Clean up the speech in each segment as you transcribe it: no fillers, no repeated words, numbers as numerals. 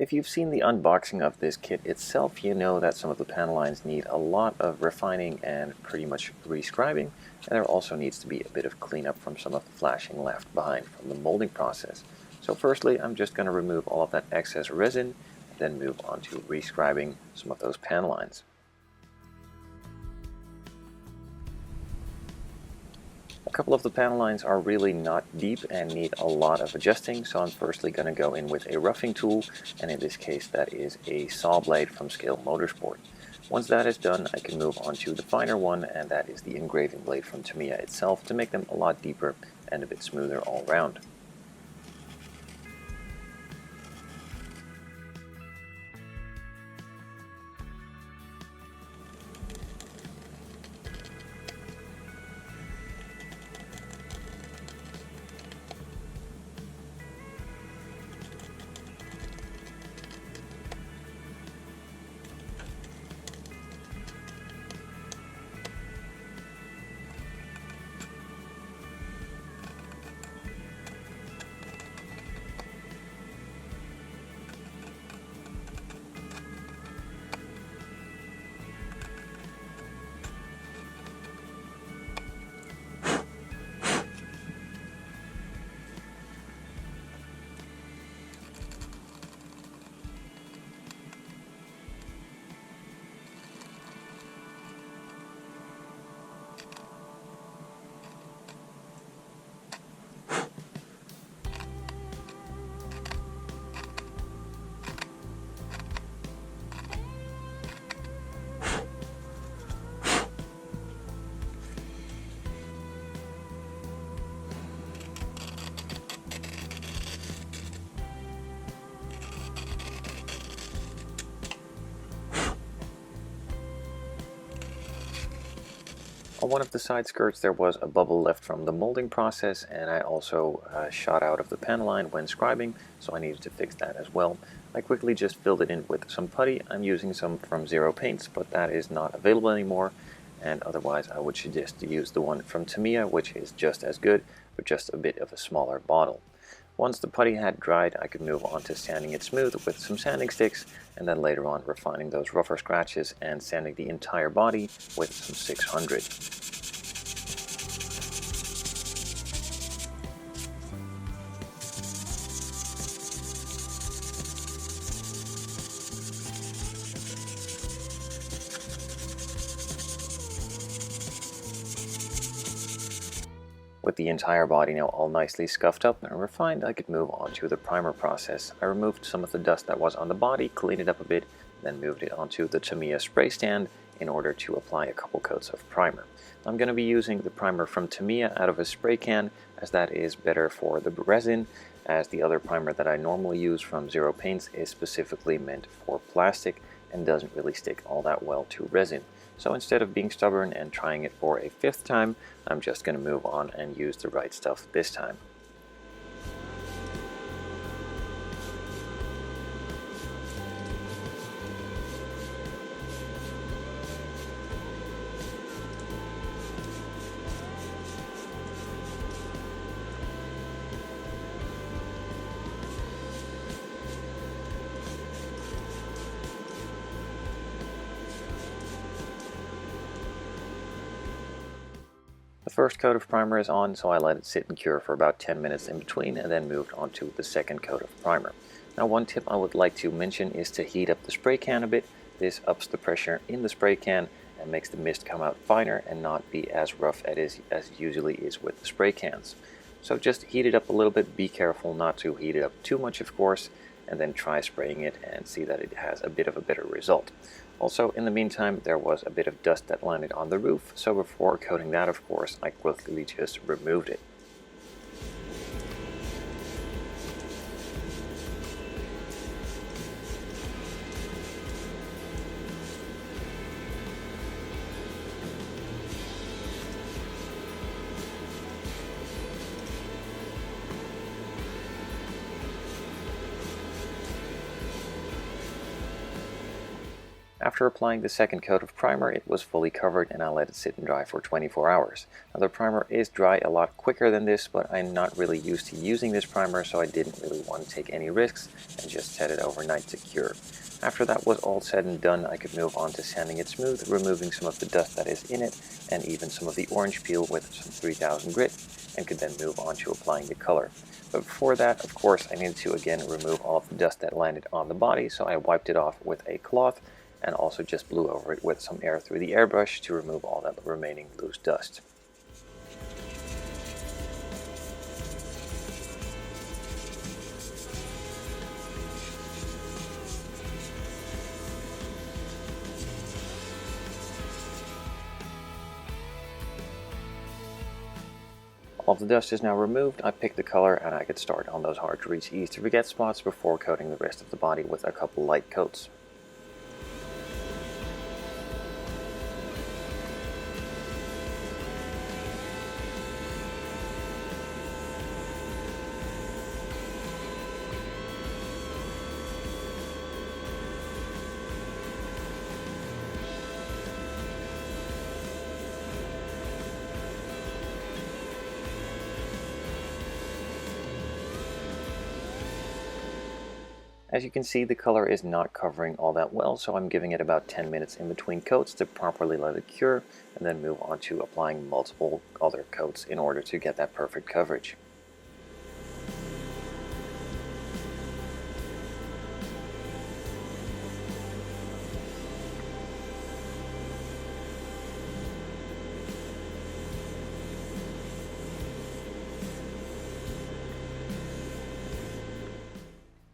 If you've seen the unboxing of this kit itself, you know that some of the panel lines need a lot of refining and pretty much rescribing, and there also needs to be a bit of cleanup from some of the flashing left behind from the molding process. So firstly, I'm just going to remove all of that excess resin, then move on to rescribing some of those panel lines. A couple of the panel lines are really not deep and need a lot of adjusting, so I'm firstly going to go in with a roughing tool, and in this case that is a saw blade from Scale Motorsport. Once that is done, I can move on to the finer one, and that is the engraving blade from Tamiya itself, to make them a lot deeper and a bit smoother all around. On one of the side skirts there was a bubble left from the molding process, and I also shot out of the panel line when scribing, so I needed to fix that as well. I quickly just filled it in with some putty. I'm using some from Zero Paints, but that is not available anymore, and otherwise I would suggest to use the one from Tamiya, which is just as good, but just a bit of a smaller bottle. Once the putty had dried, I could move on to sanding it smooth with some sanding sticks, and then later on refining those rougher scratches and sanding the entire body with some 600. With the entire body now all nicely scuffed up and refined, I could move on to the primer process. I removed some of the dust that was on the body, cleaned it up a bit, then moved it onto the Tamiya spray stand in order to apply a couple coats of primer. I'm going to be using the primer from Tamiya out of a spray can, as that is better for the resin, as the other primer that I normally use from Zero Paints is specifically meant for plastic and doesn't really stick all that well to resin. So instead of being stubborn and trying it for a fifth time, I'm just going to move on and use the right stuff this time. The first coat of primer is on, so I let it sit and cure for about 10 minutes in between, and then moved on to the second coat of primer. Now, one tip I would like to mention is to heat up the spray can a bit. This ups the pressure in the spray can and makes the mist come out finer and not be as rough as it usually is with the spray cans. So just heat it up a little bit. Be careful not to heat it up too much, of course, and then try spraying it and see that it has a bit of a better result. Also, in the meantime, there was a bit of dust that landed on the roof, so before coating that, of course, I quickly just removed it. After applying the second coat of primer, it was fully covered and I let it sit and dry for 24 hours. Now the primer is dry a lot quicker than this, but I'm not really used to using this primer, so I didn't really want to take any risks and just set it overnight to cure. After that was all said and done, I could move on to sanding it smooth, removing some of the dust that is in it and even some of the orange peel with some 3000 grit, and could then move on to applying the color. But before that, of course, I needed to again remove all of the dust that landed on the body, so I wiped it off with a cloth and also just blew over it with some air through the airbrush to remove all that remaining loose dust. All the dust is now removed. I picked the color and I could start on those hard to reach, easy to forget spots before coating the rest of the body with a couple light coats. As you can see, the color is not covering all that well, so I'm giving it about 10 minutes in between coats to properly let it cure, and then move on to applying multiple other coats in order to get that perfect coverage.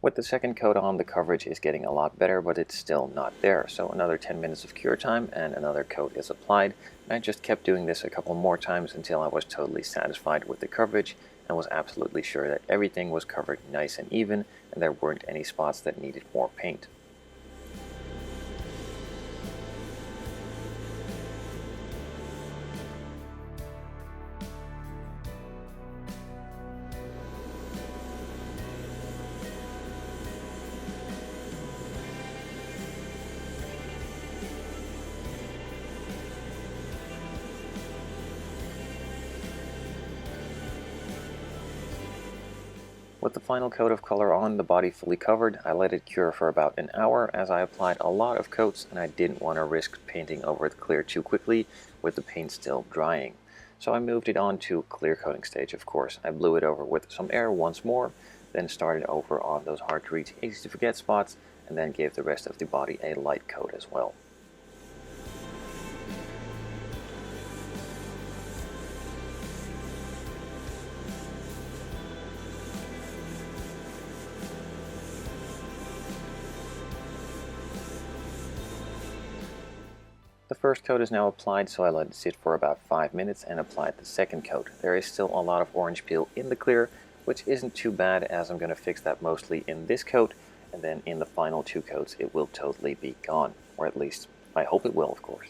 With the second coat on, the coverage is getting a lot better, but it's still not there. So another 10 minutes of cure time and another coat is applied. And I just kept doing this a couple more times until I was totally satisfied with the coverage and was absolutely sure that everything was covered nice and even and there weren't any spots that needed more paint. With the final coat of color on, the body fully covered, I let it cure for about an hour as I applied a lot of coats and I didn't want to risk painting over the clear too quickly with the paint still drying. So I moved it on to clear coating stage, of course. I blew it over with some air once more, then started over on those hard to reach, easy to forget spots, and then gave the rest of the body a light coat as well. The first coat is now applied, so I let it sit for about 5 minutes and applied the second coat. There is still a lot of orange peel in the clear, which isn't too bad as I'm going to fix that mostly in this coat, and then in the final 2 coats it will totally be gone, or at least I hope it will, of course.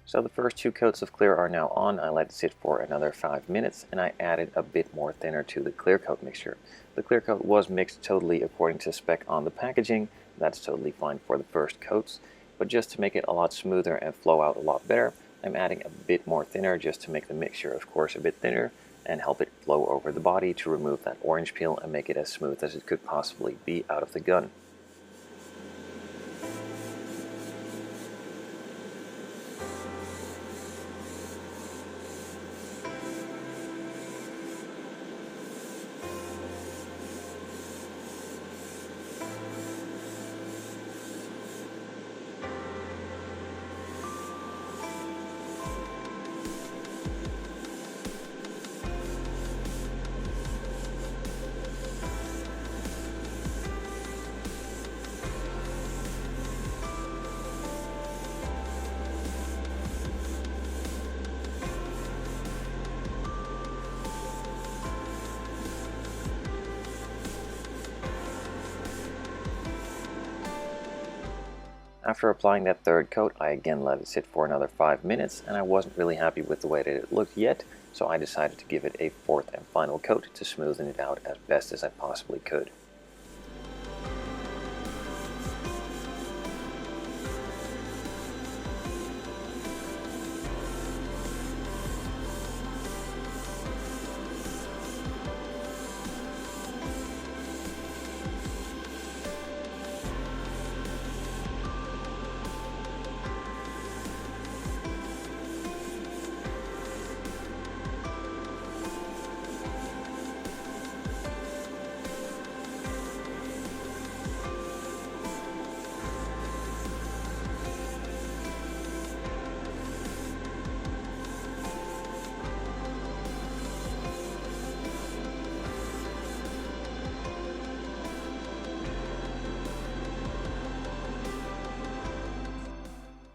So the first 2 coats of clear are now on. I let it sit for another 5 minutes and I added a bit more thinner to the clear coat mixture. The clear coat was mixed totally according to spec on the packaging. That's totally fine for the first coats, but just to make it a lot smoother and flow out a lot better, I'm adding a bit more thinner just to make the mixture, of course, a bit thinner and help it flow over the body to remove that orange peel and make it as smooth as it could possibly be out of the gun. After applying that third coat, I again let it sit for another 5 minutes, and I wasn't really happy with the way that it looked yet, so I decided to give it a fourth and final coat to smoothen it out as best as I possibly could.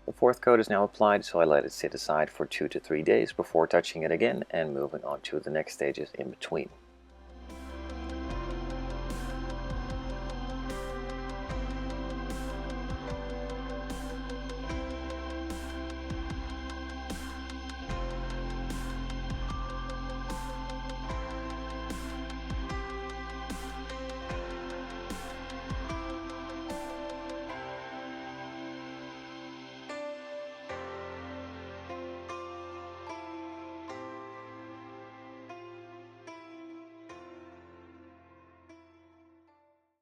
The fourth coat is now applied, so I let it sit aside for 2 to 3 days before touching it again and moving on to the next stages in between.